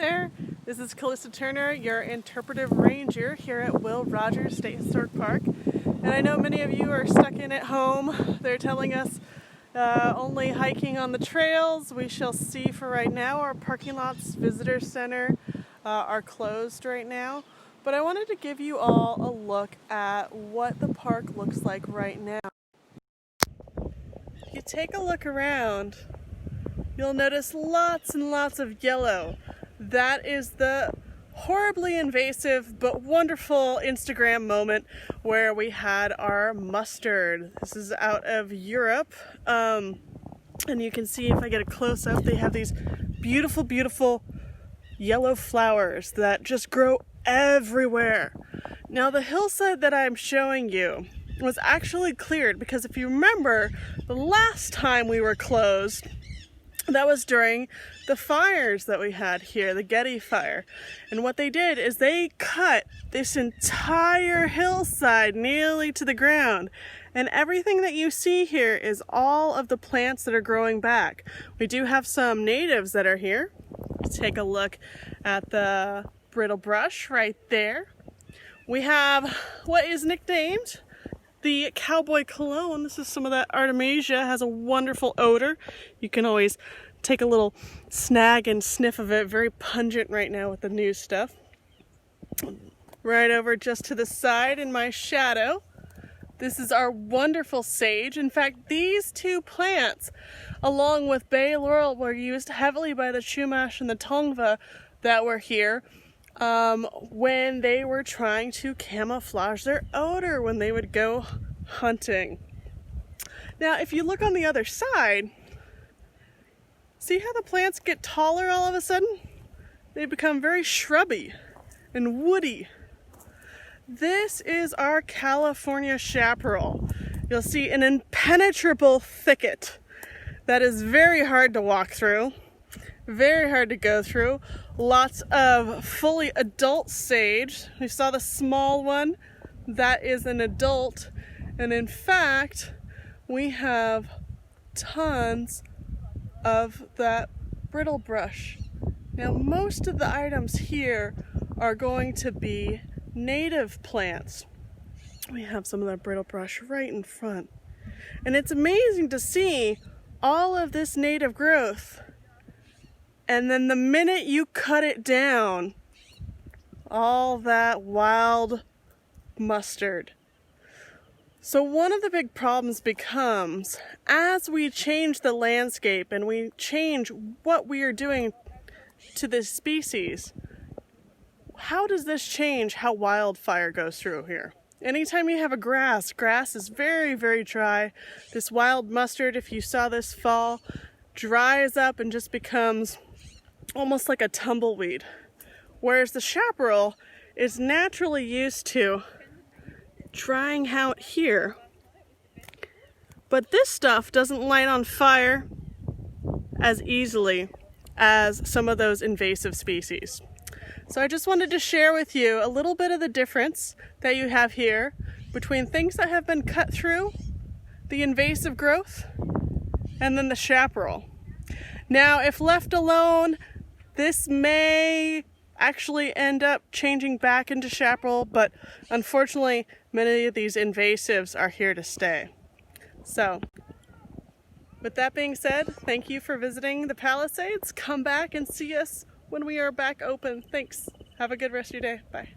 There, this is Callista Turner, your Interpretive Ranger here at Will Rogers State Historic Park. And I know many of you are stuck in at home. They're telling us only hiking on the trails. We shall see for right now. Our parking lots, visitor center are closed right now. But I wanted to give you all a look at what the park looks like right now. If you take a look around, you'll notice lots and lots of yellow. That is the horribly invasive but wonderful Instagram moment where we had our mustard. This is out of Europe. And you can see, if I get a close-up, they have these beautiful, beautiful yellow flowers that just grow everywhere. Now, the hillside that I'm showing you was actually cleared because if you remember, the last time we were closed, that was during the fires that we had here, the Getty fire. And what they did is they cut this entire hillside nearly to the ground. And everything that you see here is all of the plants that are growing back. We do have some natives that are here. Take a look at the brittle brush right there. We have what is nicknamed the cowboy cologne. This is some of that Artemisia, has a wonderful odor. You can always take a little snag and sniff of it. Very pungent right now with the new stuff. Right over just to the side in my shadow, this is our wonderful sage. In fact, these two plants, along with bay laurel, were used heavily by the Chumash and the Tongva that were here when they were trying to camouflage their odor when they would go hunting. Now, if you look on the other side, see how the plants get taller all of a sudden? They become very shrubby and woody. This is our California chaparral. You'll see an impenetrable thicket that is very hard to walk through, very hard to go through. Lots of fully adult sage. We saw the small one. That is an adult. And in fact, we have tons of that brittle brush. Now, most of the items here are going to be native plants. We have some of that brittle brush right in front. And it's amazing to see all of this native growth. And then the minute you cut it down, all that wild mustard. So one of the big problems becomes, as we change the landscape and we change what we are doing to this species, how does this change how wildfire goes through here? Anytime you have a grass is very, very dry. This wild mustard, if you saw this fall, dries up and just becomes almost like a tumbleweed. Whereas the chaparral is naturally used to drying out here. But this stuff doesn't light on fire as easily as some of those invasive species. So I just wanted to share with you a little bit of the difference that you have here between things that have been cut through, the invasive growth, and then the chaparral. Now, if left alone, this may actually end up changing back into chaparral, but unfortunately, many of these invasives are here to stay. So, with that being said, thank you for visiting the Palisades. Come back and see us when we are back open. Thanks. Have a good rest of your day. Bye.